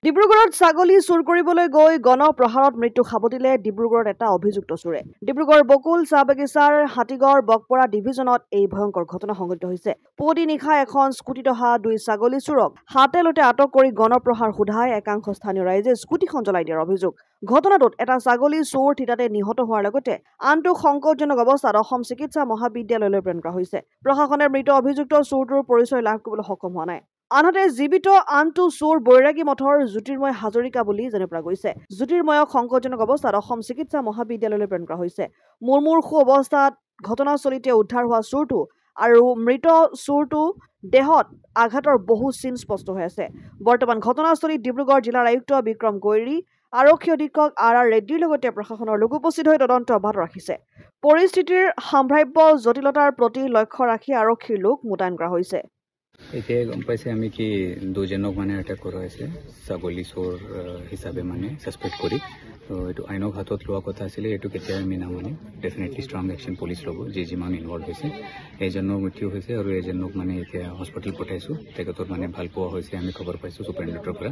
ডিব্ৰুগড়ত ছাগলী চুৰ কৰিবলৈ গৈ গণপ্ৰহাৰত মৃত্যু সাবটিলে ডিব্ৰুগড়ত এটা অভিযুক্ত চোৰে। ডিব্ৰুগড় বকুল চাহ বাগিচাৰ হাতীগড় বকপৰা ডিভিজনত এই ভয়ংকৰ ঘটনা সংঘটিত হৈছে। পুৱতি নিশা এখন স্কুটিত অহা দুই ছাগলী চোৰক হাতে লতে আটক কৰি গণপ্ৰহাৰ সোধাই একাংশ স্থানীয় ৰাইজে স্কুটিখন জ্বলাই দিয়াৰ অভিযোগ। ঘটনাটোত এটা ছাগলী চোৰ থিতাতে নিহত হোৱাৰ লগতে আনটো সংকটজনক অৱস্থাত অসম চিকিৎসা মহাবিদ্যালয়লৈ প্ৰেৰণ কৰা হৈছে। প্ৰশাসনে মৃত অভিযুক্ত চোৰটোৰ পৰিচয় লাভ কৰিবলৈ সক্ষম হোৱা নাই। আনহাতে জীৱিত আনটো চোৰ বৈৰাগী মঠৰ জ্যোতিৰ্ময় হাজৰিকা বুলি জানিব পৰা গৈছে। জ্যোতিৰ্ময়ক সংকটজনক অৱস্থাত অসম চিকিৎসা মহাবিদ্যালয়লৈ প্ৰেৰণ কৰা হৈছে। মুৰ্মূৰ্ষু অৱস্থাত ঘটনাস্থলীতে উদ্ধাৰ হোৱা চোৰটো আৰু মৃত চোৰটো দেহত আঘাতৰ বহু চিন স্পষ্ট হৈ আছে। বৰ্তমান ঘটনাস্থলীত ডিব্ৰুগড় জিলাৰ আয়ুক্ত বিক্ৰম গৈৰী, আৰক্ষী অধীক্ষক আৰ ৰেড্ডিৰ লগতে প্ৰশাসনৰ লোক উপস্থিত হৈ তদন্ত অব্যাহত ৰাখিছে। পৰিস্থিতিৰ সম্ভাৱ্য জটিলতাৰ প্ৰতি লক্ষ্য ৰাখি আৰক্ষীৰ লোক মোতায়েন কৰা হৈছে। এতিয়া গম পাইছে আমি কি দুজনক মানে এটেক কৰা হৈছে ছাগলী চোৰ হিচাপে মানে ছাছপেক্ট কৰি। তো এইটো আইনক হাতত লোৱা কথা আছিলে, এইটো কেতিয়া আমি নামানে। ডেফিনেটলি ষ্ট্ৰং একশ্যন পুলিচ ল'ব, যিমান ইনভলভ হৈছে। এইজনৰ মৃত্যু হৈছে আৰু এইজনক মানে এতিয়া হস্পিটেল পঠাইছোঁ। তেখেতৰ মানে ভাল পোৱা হৈছে, আমি খবৰ পাইছোঁ ছুপাৰিণ্টেণ্ডেণ্টৰ পৰা।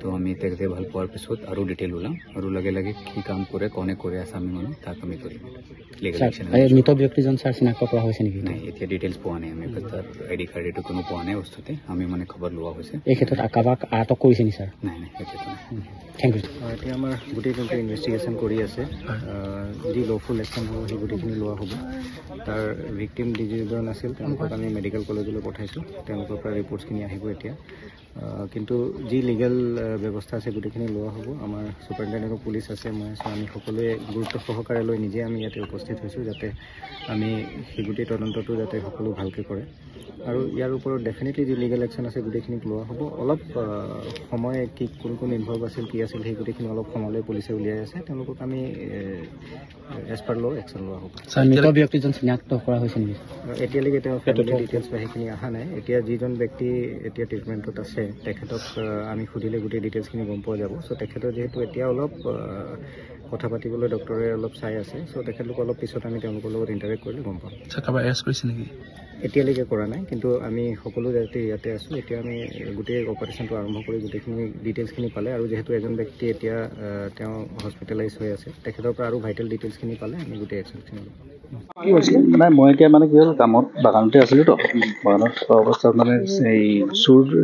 তো আমি তেখেতে ভাল পোৱাৰ পিছত আৰু ডিটেইল ওলাম আৰু লগে লগে কি কাম কৰে, কোনে কৰে আছে আমি মানে তাক আমি কৰিম। মৃত ব্যক্তিজন ছাৰ চিনাক্ত কৰা হৈছে নেকি? নাই, এতিয়া ডিটেইলছ পোৱা নাই আমি। তাৰ আইডি কাৰ্ড এইটো কোনো পোৱা নাই বস্তুতে, আমি মানে খবৰ লোৱা হৈছে। এই ক্ষেত্ৰত কাৰোবাক আটক কৰিছে নেকি ছাৰ? নাই নাই, সেইটো নাই। Thank you. এতিয়া আমাৰ গোটেই দিনটো ইনভেষ্টিগেশ্যন কৰি আছে। যি লফুল একশ্যন হ'ব সেই গোটেইখিনি লোৱা হ'ব। তাৰ ভিক্টিম যিজন আছিল তেওঁলোকক আমি মেডিকেল কলেজলৈ পঠাইছোঁ। তেওঁলোকৰ পৰা ৰিপৰ্টছখিনি আহিব এতিয়া। কিন্তু যি লিগেল ব্যৱস্থা আছে গোটেইখিনি লোৱা হ'ব। আমাৰ ছুপাৰিণ্টেণ্ডেণ্ট পুলিচ আছে, মই আছোঁ। আমি সকলোৱে গুৰুত্ব সহকাৰে লৈ নিজে আমি ইয়াতে উপস্থিত হৈছোঁ, যাতে আমি সেই গোটেই তদন্তটো যাতে সকলো ভালকৈ কৰে। আৰু ইয়াৰ ওপৰত ডেফিনেটলি যি লিগেল একশ্যন আছে গোটেইখিনিক লোৱা হ'ব। অলপ সময় কি কোন ইনভলভ আছিল, কি আছিল, সেই গোটেইখিনি অলপ সময়লৈ পুলিচে উলিয়াই আছে। তেওঁলোকক আমি এজ পাৰ ল' একশ্যন লোৱা হ'ব। মৃত ব্যক্তিজন চিনাক্ত কৰা হৈছে নেকি? এতিয়ালৈকে তেওঁ ফেমিলি ডিটেইলছ বা সেইখিনি অহা নাই। এতিয়া যিজন ব্যক্তি এতিয়া ট্ৰিটমেণ্টত আছে তেখেতক আমি সুধিলে গোটেই ডিটেইলছখিনি গম পোৱা যাব। চ' তেখেতৰ যিহেতু এতিয়া অলপ কথা পাতিবলৈ ডক্টৰে অলপ চাই আছে। চ' তেখেতলোক অলপ পিছত আমি তেওঁলোকৰ লগত ইণ্টাৰেক্ট কৰিলে গম পাম। এৰেষ্ট কৰিছে নেকি? এতিয়ালৈকে কৰা নাই, কিন্তু আমি সকলো যাতে ইয়াতে আছোঁ। এতিয়া আমি গোটেই অপাৰেশ্যনটো আৰম্ভ কৰি গোটেইখিনি ডিটেইলছখিনি পালে, আৰু যিহেতু এজন ব্যক্তি এতিয়া তেওঁ হস্পিটেলাইজ হৈ আছে, তেখেতৰ পৰা আৰু ভাইটেল ডিটেইলছখিনি পালে আমি গোটেই একশ্যনখিনি ল'ম। কি হৈছিলে মানে মই এতিয়া মানে কি হ'ল, কামত বাগানতে আছিলোঁ তো। বাগানত থকা অৱস্থাত মানে এই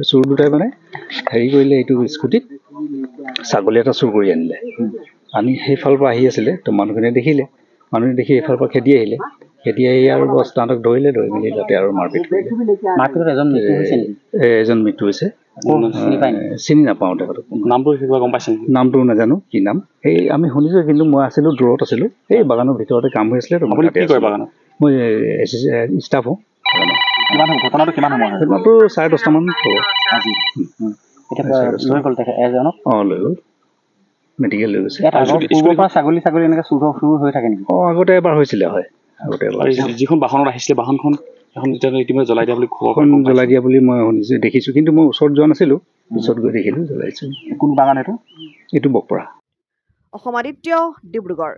চোৰ দুটাই মানে হেৰি কৰিলে, এইটো স্কুটিত ছাগলী এটা চুৰ কৰি আনিলে। আনি সেইফালৰ পৰা আহি আছিলে, তো মানুহখিনিয়ে দেখিলে। মানুহে দেখি এইফালৰ পৰা খেদি আহিলে। খেদি আহি আৰু বছ তাহাঁতক ধৰি মেলি তাতে আৰু মাৰপিট কৰিলে। মাৰপিটত এজন মৃত্যু হৈছে। চিনি নাপাওঁ তেখেতক। নামটো গম পাইছে? নামটো নাজানো কি নাম। সেই আমি শুনিছোঁ, কিন্তু মই আছিলোঁ দূৰত আছিলোঁ। এই বাগানৰ ভিতৰতে কাম হৈ আছিলে। মই ষ্টাফ হওঁ। ঘটনাটো কিমান সময়? ঘটনাটো 10:30মান হ'ব। লৈ গ'ল মেডিকেল লৈ গৈছে। ছাগলী এনেকৈ চুৰ হৈ থাকে নেকি? আগতে এবাৰ হৈছিলে, হয়। আগতে এবাৰ যিখন বাহনত আহিছিলে, বাহনখন এখন ইতিমধ্যে জ্বলাই দিয়া বুলি মই শুনিছোঁ, দেখিছোঁ। কিন্তু মই ওচৰত যোৱা নাছিলোঁ, পিছত গৈ দেখিলোঁ জ্বলাইছোঁ। কোন বাগান এইটো? এইটো বকপৰা। অসম আদিত্য, ডিব্ৰুগড়।